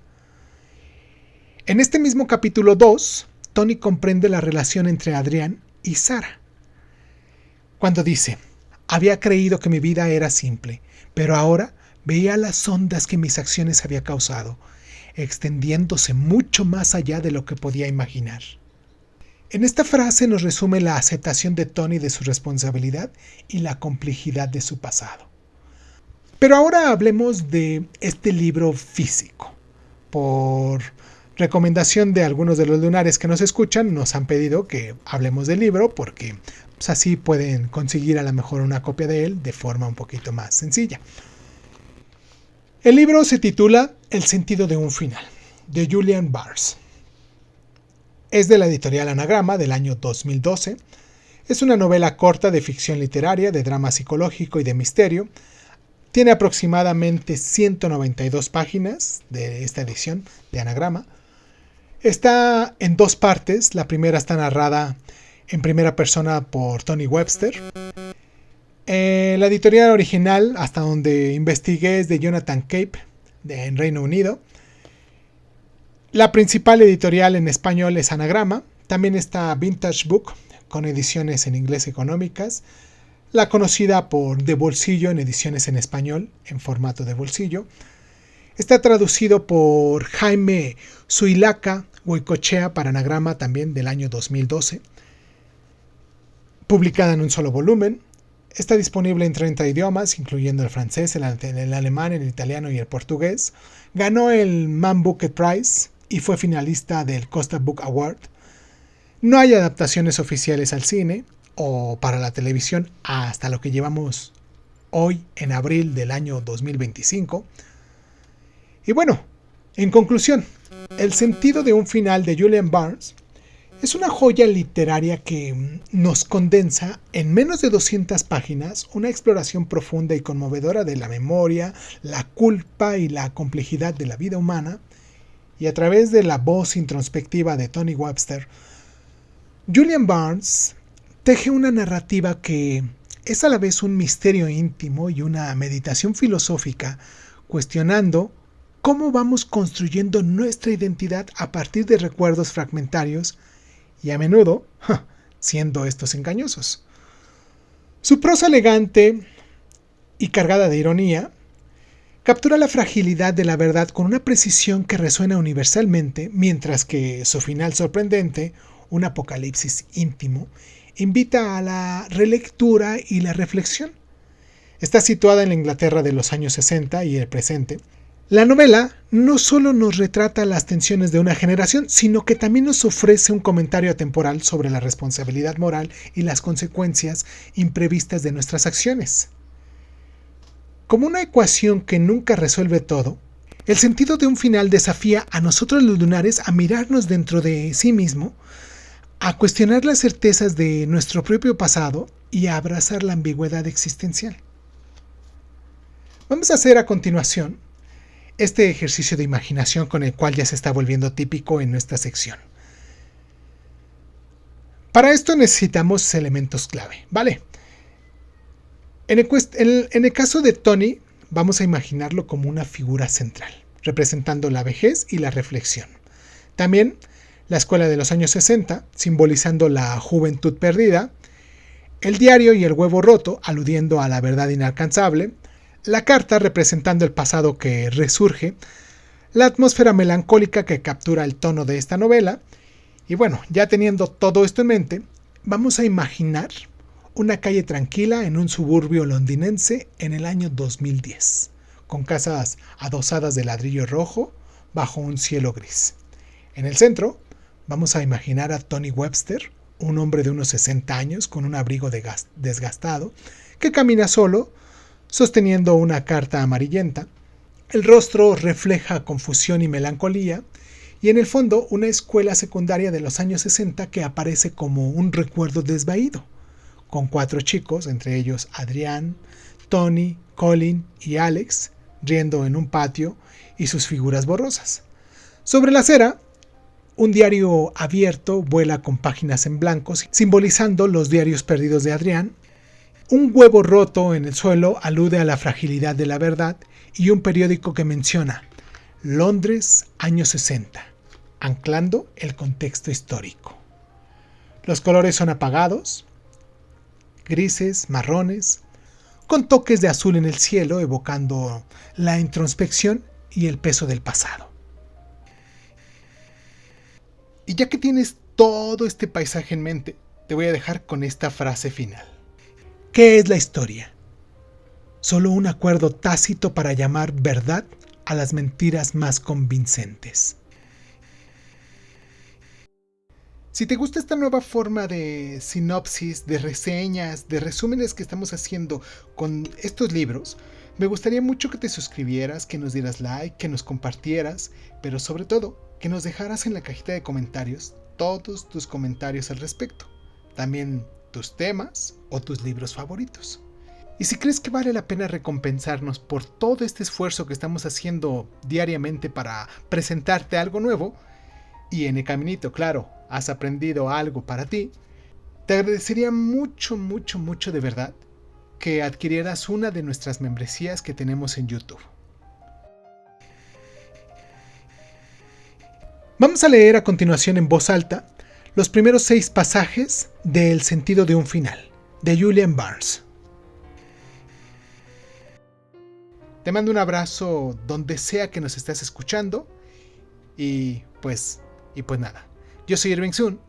En este mismo capítulo 2, Tony comprende la relación entre Adrián y Sara, cuando dice: había creído que mi vida era simple, pero ahora veía las ondas que mis acciones había causado, extendiéndose mucho más allá de lo que podía imaginar. En esta frase nos resume la aceptación de Tony de su responsabilidad y la complejidad de su pasado. Pero ahora hablemos de este libro físico. Por recomendación de algunos de los lunares que nos escuchan, nos han pedido que hablemos del libro porque pues, así pueden conseguir a lo mejor una copia de él de forma un poquito más sencilla. El libro se titula El sentido de un final, de Julian Barnes. Es de la editorial Anagrama del año 2012. Es una novela corta de ficción literaria, de drama psicológico y de misterio. Tiene aproximadamente 192 páginas de esta edición de Anagrama. Está en dos partes. La primera está narrada en primera persona por Tony Webster. La editorial original, hasta donde investigué, es de Jonathan Cape, en Reino Unido. La principal editorial en español es Anagrama. También está Vintage Book, con ediciones en inglés económicas. La conocida por De Bolsillo, en ediciones en español, en formato de bolsillo. Está traducido por Jaime Zuilaca Goicoechea para Anagrama, también del año 2012. Publicada en un solo volumen. Está disponible en 30 idiomas, incluyendo el francés, el alemán, el italiano y el portugués. Ganó el Man Booker Prize y fue finalista del Costa Book Award. No hay adaptaciones oficiales al cine. o para la televisión hasta lo que llevamos hoy en abril del año 2025. Y bueno, en conclusión, El sentido de un final de Julian Barnes es una joya literaria que nos condensa en menos de 200 páginas una exploración profunda y conmovedora de la memoria, la culpa y la complejidad de la vida humana, y a través de la voz introspectiva de Tony Webster, Julian Barnes teje una narrativa que es a la vez un misterio íntimo y una meditación filosófica, cuestionando cómo vamos construyendo nuestra identidad a partir de recuerdos fragmentarios y a menudo siendo estos engañosos. Su prosa elegante y cargada de ironía captura la fragilidad de la verdad con una precisión que resuena universalmente, mientras que su final sorprendente, un apocalipsis íntimo, invita a la relectura y la reflexión. Está situada en la Inglaterra de los años 60 y el presente. La novela no solo nos retrata las tensiones de una generación, sino que también nos ofrece un comentario atemporal sobre la responsabilidad moral y las consecuencias imprevistas de nuestras acciones. Como una ecuación que nunca resuelve todo, el sentido de un final desafía a nosotros los lunares a mirarnos dentro de sí mismo, a cuestionar las certezas de nuestro propio pasado y a abrazar la ambigüedad existencial. Vamos a hacer a continuación este ejercicio de imaginación con el cual ya se está volviendo típico en nuestra sección. Para esto necesitamos elementos clave, ¿vale? En el caso de Tony, vamos a imaginarlo como una figura central, representando la vejez y la reflexión. También la escuela de los años 60, simbolizando la juventud perdida, el diario y el huevo roto, aludiendo a la verdad inalcanzable, la carta representando el pasado que resurge, la atmósfera melancólica que captura el tono de esta novela, y bueno, ya teniendo todo esto en mente, vamos a imaginar una calle tranquila en un suburbio londinense en el año 2010, con casas adosadas de ladrillo rojo bajo un cielo gris. En el centro, vamos a imaginar a Tony Webster, un hombre de unos 60 años con un abrigo desgastado, que camina solo, sosteniendo una carta amarillenta. El rostro refleja confusión y melancolía, y en el fondo una escuela secundaria de los años 60 que aparece como un recuerdo desvaído, con 4 chicos, entre ellos Adrián, Tony, Colin y Alex, riendo en un patio y sus figuras borrosas. Sobre la acera, un diario abierto vuela con páginas en blanco, simbolizando los diarios perdidos de Adrián. Un huevo roto en el suelo alude a la fragilidad de la verdad, y un periódico que menciona Londres, años 60, anclando el contexto histórico. Los colores son apagados, grises, marrones, con toques de azul en el cielo, evocando la introspección y el peso del pasado. Y ya que tienes todo este paisaje en mente, te voy a dejar con esta frase final. ¿Qué es la historia? Solo un acuerdo tácito para llamar verdad a las mentiras más convincentes. Si te gusta esta nueva forma de sinopsis, de reseñas, de resúmenes que estamos haciendo con estos libros, me gustaría mucho que te suscribieras, que nos dieras like, que nos compartieras, pero sobre todo, que nos dejaras en la cajita de comentarios todos tus comentarios al respecto. También tus temas o tus libros favoritos. Y si crees que vale la pena recompensarnos por todo este esfuerzo que estamos haciendo diariamente para presentarte algo nuevo, y en el caminito, claro, has aprendido algo para ti, te agradecería mucho, mucho, mucho de verdad que adquirieras una de nuestras membresías que tenemos en YouTube. Vamos a leer a continuación en voz alta los primeros 6 pasajes de El sentido de un final, de Julian Barnes. Te mando un abrazo donde sea que nos estés escuchando, y pues nada. Yo soy Irving Sun,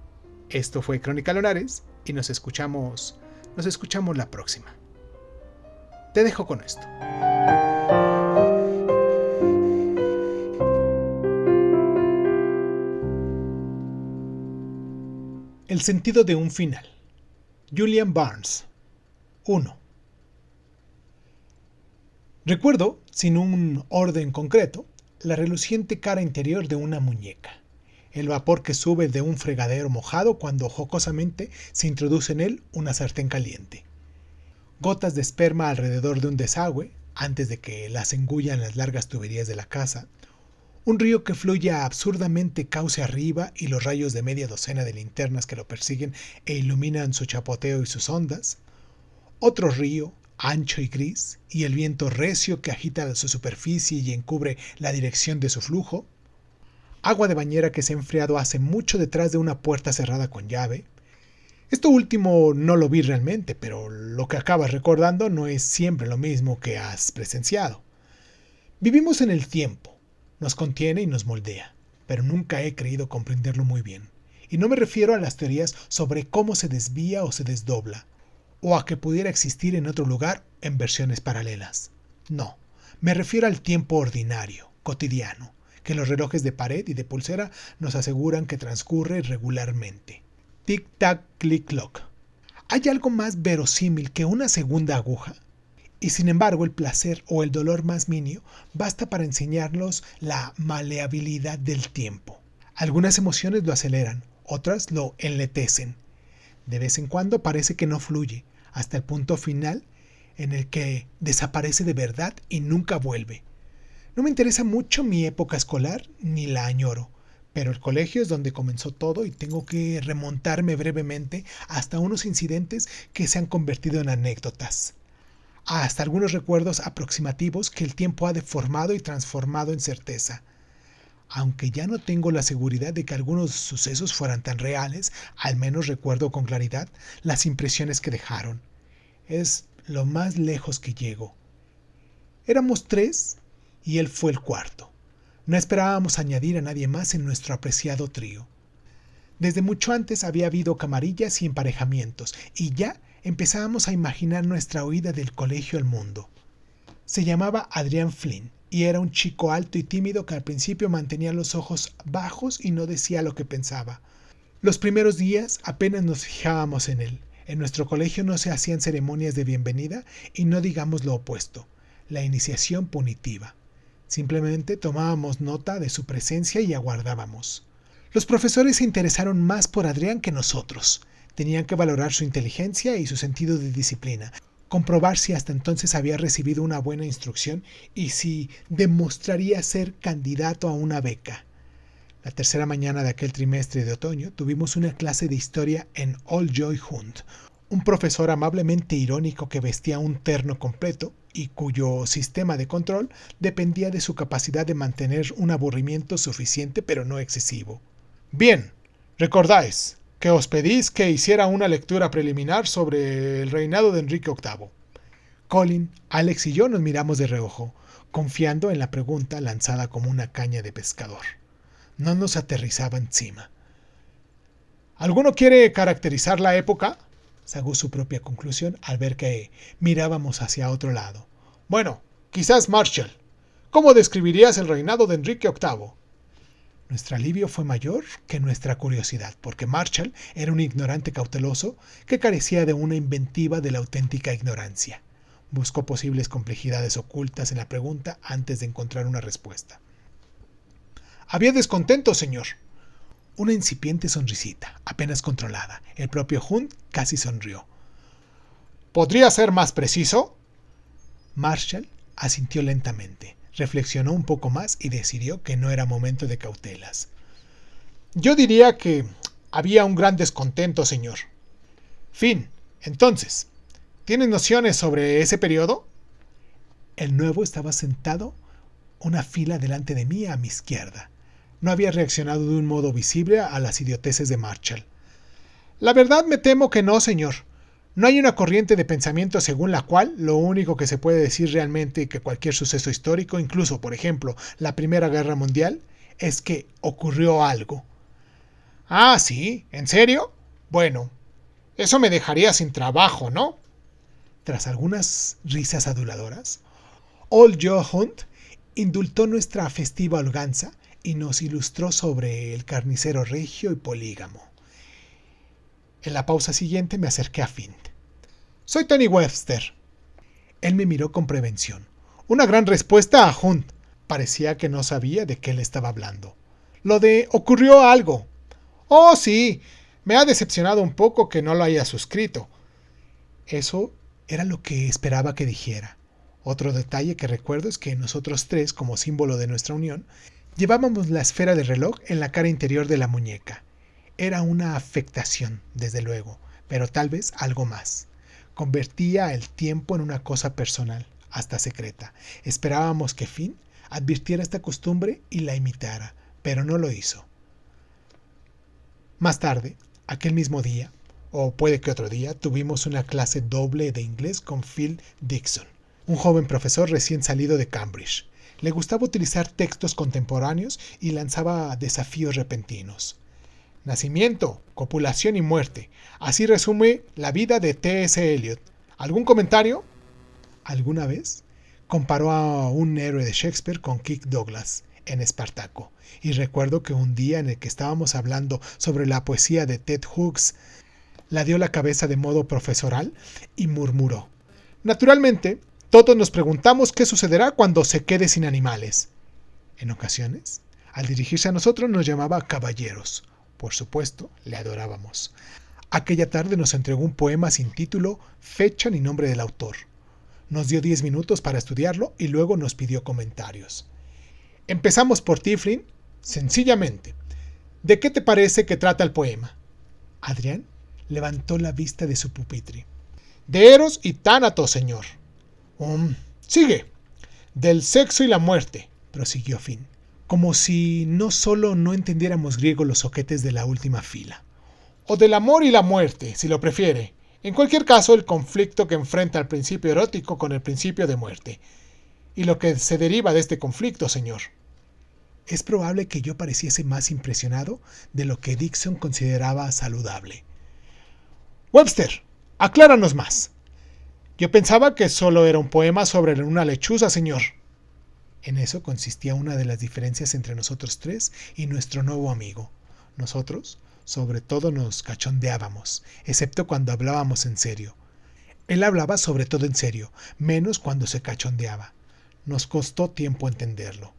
esto fue Crónica Lunares, y nos escuchamos la próxima. Te dejo con esto. El sentido de un final. Julian Barnes. 1. Recuerdo, sin un orden concreto, la reluciente cara interior de una muñeca, el vapor que sube de un fregadero mojado cuando jocosamente se introduce en él una sartén caliente, gotas de esperma alrededor de un desagüe antes de que las engullan las largas tuberías de la casa, un río que fluye absurdamente cauce arriba y los rayos de media docena de linternas que lo persiguen e iluminan su chapoteo y sus ondas, otro río, ancho y gris, y el viento recio que agita su superficie y encubre la dirección de su flujo, agua de bañera que se ha enfriado hace mucho detrás de una puerta cerrada con llave. Esto último no lo vi realmente, pero lo que acabas recordando no es siempre lo mismo que has presenciado. Vivimos en el tiempo, nos contiene y nos moldea, pero nunca he creído comprenderlo muy bien. Y no me refiero a las teorías sobre cómo se desvía o se desdobla, o a que pudiera existir en otro lugar en versiones paralelas. No, me refiero al tiempo ordinario, cotidiano, que los relojes de pared y de pulsera nos aseguran que transcurre regularmente. Tic-tac, clic-cloc. ¿Hay algo más verosímil que una segunda aguja? Y sin embargo el placer o el dolor más minio basta para enseñarnos la maleabilidad del tiempo. Algunas emociones lo aceleran, otras lo enletecen. De vez en cuando parece que no fluye, hasta el punto final en el que desaparece de verdad y nunca vuelve. No me interesa mucho mi época escolar, ni la añoro, pero el colegio es donde comenzó todo y tengo que remontarme brevemente hasta unos incidentes que se han convertido en anécdotas, hasta algunos recuerdos aproximativos que el tiempo ha deformado y transformado en certeza. Aunque ya no tengo la seguridad de que algunos sucesos fueran tan reales, al menos recuerdo con claridad las impresiones que dejaron. Es lo más lejos que llego. Éramos 3 y él fue el cuarto. No esperábamos añadir a nadie más en nuestro apreciado trío. Desde mucho antes había habido camarillas y emparejamientos, y ya empezábamos a imaginar nuestra huida del colegio al mundo. Se llamaba Adrian Flynn, y era un chico alto y tímido que al principio mantenía los ojos bajos y no decía lo que pensaba. Los primeros días apenas nos fijábamos en él. En nuestro colegio no se hacían ceremonias de bienvenida y no digamos lo opuesto, la iniciación punitiva. Simplemente tomábamos nota de su presencia y aguardábamos. Los profesores se interesaron más por Adrián que nosotros. Tenían que valorar su inteligencia y su sentido de disciplina, comprobar si hasta entonces había recibido una buena instrucción y si demostraría ser candidato a una beca. La tercera mañana de aquel trimestre de otoño tuvimos una clase de historia en Old Joy Hunt, un profesor amablemente irónico que vestía un terno completo y cuyo sistema de control dependía de su capacidad de mantener un aburrimiento suficiente pero no excesivo. Bien, recordáis que os pedís que hiciera una lectura preliminar sobre el reinado de Enrique VIII. Colin, Alex y yo nos miramos de reojo, confiando en la pregunta lanzada como una caña de pescador. No nos aterrizaba encima. ¿Alguno quiere caracterizar la época?, sagó su propia conclusión al ver que mirábamos hacia otro lado. Bueno, quizás Marshall. ¿Cómo describirías el reinado de Enrique VIII? Nuestro alivio fue mayor que nuestra curiosidad, porque Marshall era un ignorante cauteloso que carecía de una inventiva de la auténtica ignorancia. Buscó posibles complejidades ocultas en la pregunta antes de encontrar una respuesta. Había descontento, señor. Una incipiente sonrisita, apenas controlada. El propio Hunt casi sonrió. ¿Podría ser más preciso? Marshall asintió lentamente. Reflexionó un poco más y decidió que no era momento de cautelas. Yo diría que había un gran descontento, señor. Fin. Entonces, ¿tienes nociones sobre ese periodo? El nuevo estaba sentado una fila delante de mí a mi izquierda. No había reaccionado de un modo visible a las idioteces de Marshall. La verdad me temo que no, señor. No hay una corriente de pensamiento según la cual lo único que se puede decir realmente que cualquier suceso histórico, incluso, por ejemplo, la Primera Guerra Mundial, es que ocurrió algo. Ah, ¿sí? ¿En serio? Bueno, eso me dejaría sin trabajo, ¿no? Tras algunas risas aduladoras, Old Joe Hunt indultó nuestra festiva holganza y nos ilustró sobre el carnicero regio y polígamo. En la pausa siguiente me acerqué a Finn. Soy Tony Webster. Él me miró con prevención. Una gran respuesta a Hunt. Parecía que no sabía de qué le estaba hablando. Lo de ocurrió algo. Oh, sí. Me ha decepcionado un poco que no lo haya suscrito. Eso era lo que esperaba que dijera. Otro detalle que recuerdo es que nosotros tres, como símbolo de nuestra unión, llevábamos la esfera del reloj en la cara interior de la muñeca. Era una afectación, desde luego, pero tal vez algo más. Convertía el tiempo en una cosa personal, hasta secreta. Esperábamos que Finn advirtiera esta costumbre y la imitara, pero no lo hizo. Más tarde, aquel mismo día, o puede que otro día, tuvimos una clase doble de inglés con Phil Dixon, un joven profesor recién salido de Cambridge. Le gustaba utilizar textos contemporáneos y lanzaba desafíos repentinos. Nacimiento, copulación y muerte. Así resume la vida de T.S. Eliot. ¿Algún comentario? ¿Alguna vez? Comparó a un héroe de Shakespeare con Kirk Douglas en Espartaco. Y recuerdo que un día en el que estábamos hablando sobre la poesía de Ted Hughes, la dio la cabeza de modo profesoral y murmuró: naturalmente, todos nos preguntamos qué sucederá cuando se quede sin animales. En ocasiones, al dirigirse a nosotros nos llamaba caballeros. Por supuesto, le adorábamos. Aquella tarde nos entregó un poema sin título, fecha ni nombre del autor. Nos dio 10 minutos para estudiarlo y luego nos pidió comentarios. Empezamos por ti, Flynn, sencillamente. ¿De qué te parece que trata el poema? Adrián levantó la vista de su pupitre. De Eros y Tánatos, señor. Sigue. Del sexo y la muerte, prosiguió Finn. Como si no solo no entendiéramos griego los soquetes de la última fila. O del amor y la muerte, si lo prefiere. En cualquier caso, el conflicto que enfrenta el principio erótico con el principio de muerte. Y lo que se deriva de este conflicto, señor. Es probable que yo pareciese más impresionado de lo que Dixon consideraba saludable. Webster, acláranos más. Yo pensaba que solo era un poema sobre una lechuza, señor. En eso consistía una de las diferencias entre nosotros tres y nuestro nuevo amigo. Nosotros, sobre todo, nos cachondeábamos, excepto cuando hablábamos en serio. Él hablaba sobre todo en serio, menos cuando se cachondeaba. Nos costó tiempo entenderlo.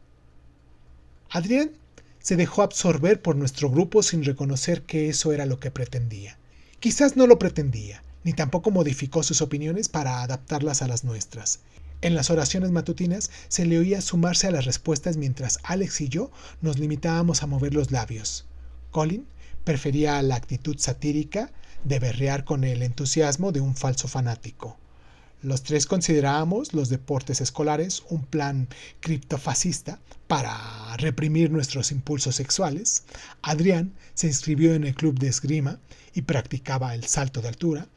Adrián se dejó absorber por nuestro grupo sin reconocer que eso era lo que pretendía. Quizás no lo pretendía, ni tampoco modificó sus opiniones para adaptarlas a las nuestras. En las oraciones matutinas se le oía sumarse a las respuestas mientras Alex y yo nos limitábamos a mover los labios. Colin prefería la actitud satírica de berrear con el entusiasmo de un falso fanático. Los tres considerábamos los deportes escolares un plan criptofascista para reprimir nuestros impulsos sexuales. Adrián se inscribió en el club de esgrima y practicaba el salto de altura.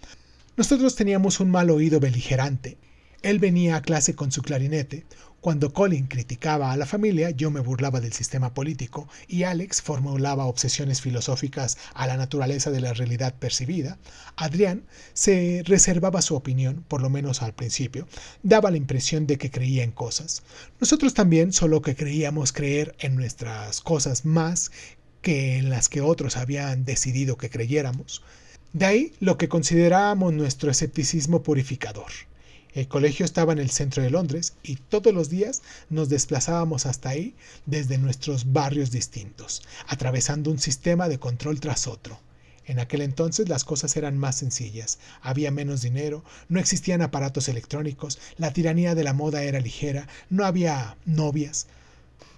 Nosotros teníamos un mal oído beligerante. Él venía a clase con su clarinete. Cuando Colin criticaba a la familia, yo me burlaba del sistema político y Alex formulaba obsesiones filosóficas a la naturaleza de la realidad percibida. Adrián se reservaba su opinión, por lo menos al principio. Daba la impresión de que creía en cosas. Nosotros también, solo que creíamos creer en nuestras cosas más que en las que otros habían decidido que creyéramos. De ahí lo que considerábamos nuestro escepticismo purificador. El colegio estaba en el centro de Londres y todos los días nos desplazábamos hasta ahí desde nuestros barrios distintos, atravesando un sistema de control tras otro. En aquel entonces las cosas eran más sencillas, había menos dinero, no existían aparatos electrónicos, la tiranía de la moda era ligera, no había novias.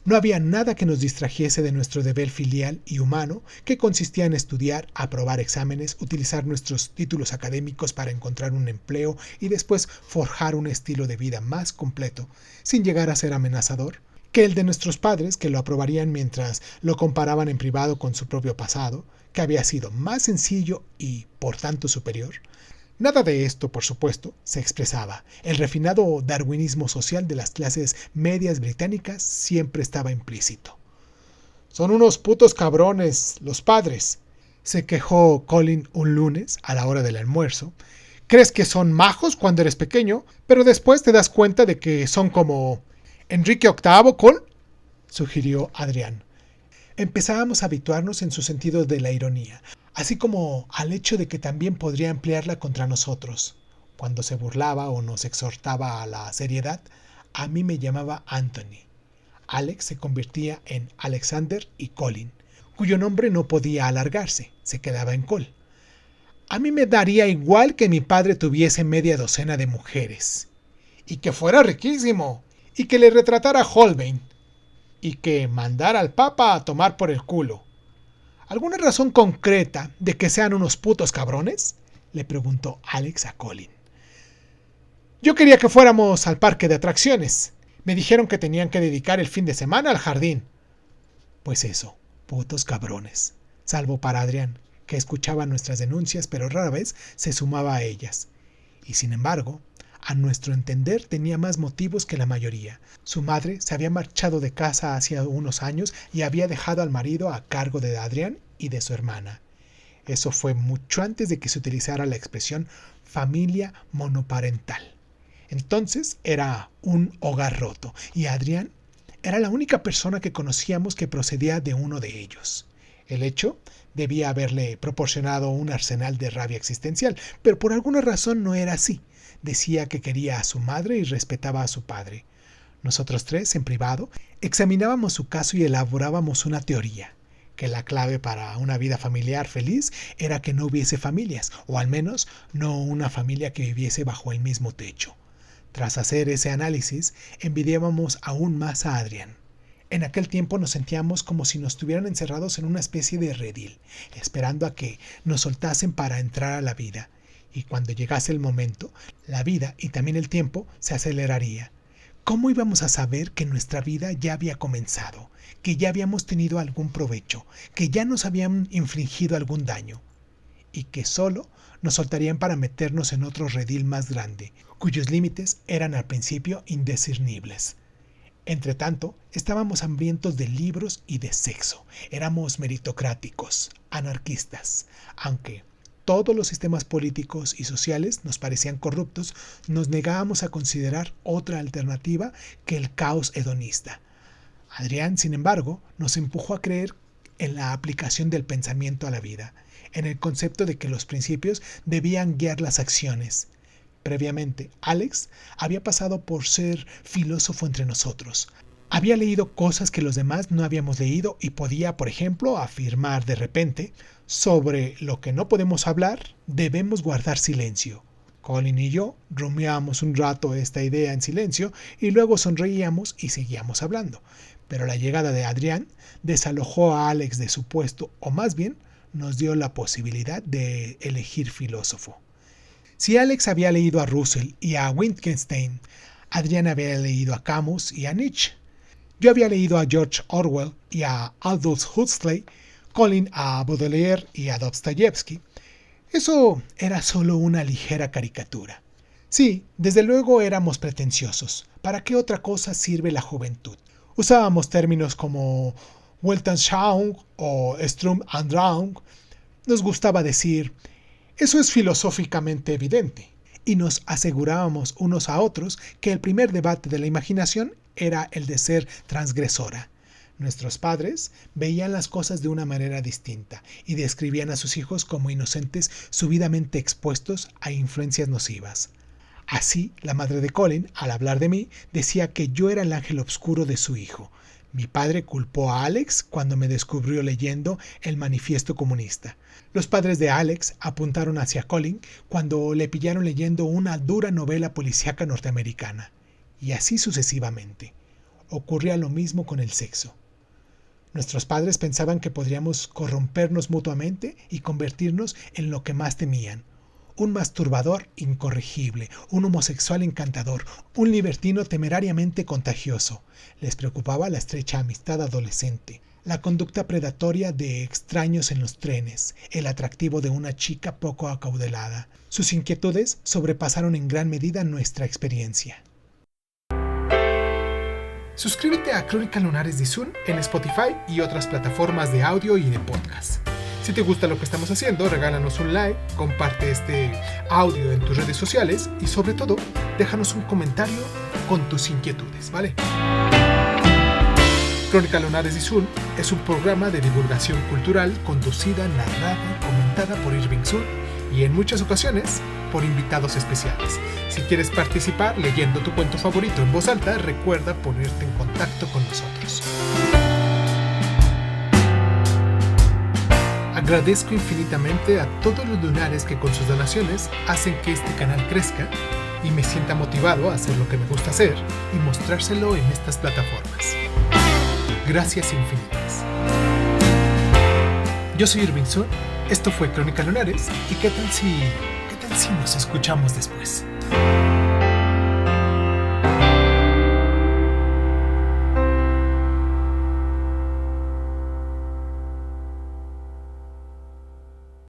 No había nada que nos distrajese de nuestro deber filial y humano, que consistía en estudiar, aprobar exámenes, utilizar nuestros títulos académicos para encontrar un empleo y después forjar un estilo de vida más completo, sin llegar a ser amenazador, que el de nuestros padres, que lo aprobarían mientras lo comparaban en privado con su propio pasado, que había sido más sencillo y, por tanto, superior. Nada de esto, por supuesto, se expresaba. El refinado darwinismo social de las clases medias británicas siempre estaba implícito. «Son unos putos cabrones, los padres», se quejó Colin un lunes a la hora del almuerzo. «Crees que son majos cuando eres pequeño, pero después te das cuenta de que son como Enrique VIII con...», sugirió Adrián. Empezábamos a habituarnos en su sentido de la ironía. así como al hecho de que también podría emplearla contra nosotros. Cuando se burlaba o nos exhortaba a la seriedad, a mí me llamaba Anthony. Alex se convertía en Alexander y Colin, cuyo nombre no podía alargarse, se quedaba en Col. A mí me daría igual que mi padre tuviese media docena de mujeres, y que fuera riquísimo, y que le retratara a Holbein, y que mandara al Papa a tomar por el culo. ¿Alguna razón concreta de que sean unos putos cabrones?, le preguntó Alex a Colin. Yo quería que fuéramos al parque de atracciones. Me dijeron que tenían que dedicar el fin de semana al jardín. Pues eso, putos cabrones. Salvo para Adrián, que escuchaba nuestras denuncias, pero rara vez se sumaba a ellas. Y sin embargo, a nuestro entender tenía más motivos que la mayoría. Su madre se había marchado de casa hacía unos años y había dejado al marido a cargo de Adrián y de su hermana. Eso fue mucho antes de que se utilizara la expresión familia monoparental. Entonces era un hogar roto y Adrián era la única persona que conocíamos que procedía de uno de ellos. El hecho debía haberle proporcionado un arsenal de rabia existencial, pero por alguna razón no era así. Decía que quería a su madre y respetaba a su padre. Nosotros tres, en privado, examinábamos su caso y elaborábamos una teoría, que la clave para una vida familiar feliz era que no hubiese familias, o al menos no una familia que viviese bajo el mismo techo. Tras hacer ese análisis, envidiábamos aún más a Adrián. En aquel tiempo nos sentíamos como si nos tuvieran encerrados en una especie de redil, esperando a que nos soltasen para entrar a la vida. Y cuando llegase el momento, la vida y también el tiempo se aceleraría. ¿Cómo íbamos a saber que nuestra vida ya había comenzado, que ya habíamos tenido algún provecho, que ya nos habían infligido algún daño? Y que solo nos soltarían para meternos en otro redil más grande, cuyos límites eran al principio indiscernibles. Entretanto, estábamos hambrientos de libros y de sexo. Éramos meritocráticos, anarquistas. Aunque todos los sistemas políticos y sociales nos parecían corruptos, nos negábamos a considerar otra alternativa que el caos hedonista. Adrián, sin embargo, nos empujó a creer en la aplicación del pensamiento a la vida, en el concepto de que los principios debían guiar las acciones. Previamente, Alex había pasado por ser filósofo entre nosotros. Había leído cosas que los demás no habíamos leído y podía, por ejemplo, afirmar de repente: sobre lo que no podemos hablar, debemos guardar silencio. Colin y yo rumiábamos un rato esta idea en silencio y luego sonreíamos y seguíamos hablando. Pero la llegada de Adrián desalojó a Alex de su puesto, o más bien, nos dio la posibilidad de elegir filósofo. Si Alex había leído a Russell y a Wittgenstein, Adrián había leído a Camus y a Nietzsche. Yo había leído a George Orwell y a Aldous Huxley, Colin a Baudelaire y a Dostoyevsky. Eso era solo una ligera caricatura. Sí, desde luego éramos pretenciosos. ¿Para qué otra cosa sirve la juventud? Usábamos términos como Weltanschauung o Sturm und Drang. Nos gustaba decir: eso es filosóficamente evidente. Y nos asegurábamos unos a otros que el primer debate de la imaginación era el de ser transgresora. Nuestros padres veían las cosas de una manera distinta y describían a sus hijos como inocentes subidamente expuestos a influencias nocivas. Así, la madre de Colin, al hablar de mí, decía que yo era el ángel oscuro de su hijo. Mi padre culpó a Alex cuando me descubrió leyendo el Manifiesto Comunista. Los padres de Alex apuntaron hacia Colin cuando le pillaron leyendo una dura novela policíaca norteamericana. Y así sucesivamente. Ocurría lo mismo con el sexo. Nuestros padres pensaban que podríamos corrompernos mutuamente y convertirnos en lo que más temían: un masturbador incorregible, un homosexual encantador, un libertino temerariamente contagioso. Les preocupaba la estrecha amistad adolescente, la conducta predatoria de extraños en los trenes, el atractivo de una chica poco acaudelada. Sus inquietudes sobrepasaron en gran medida nuestra experiencia. Suscríbete a Crónicas Lunares de Zoom en Spotify y otras plataformas de audio y de podcast. Si te gusta lo que estamos haciendo, regálanos un like, comparte este audio en tus redes sociales y sobre todo, déjanos un comentario con tus inquietudes, ¿vale? Crónica Lunares y Sun es un programa de divulgación cultural conducida, narrada y comentada por Irving Sun y en muchas ocasiones por invitados especiales. Si quieres participar leyendo tu cuento favorito en voz alta, recuerda ponerte en contacto con nosotros. Agradezco infinitamente a todos los lunares que con sus donaciones hacen que este canal crezca y me sienta motivado a hacer lo que me gusta hacer y mostrárselo en estas plataformas. Gracias infinitas. Yo soy Irving Sun, esto fue Crónica Lunares y ¿qué tal si nos escuchamos después?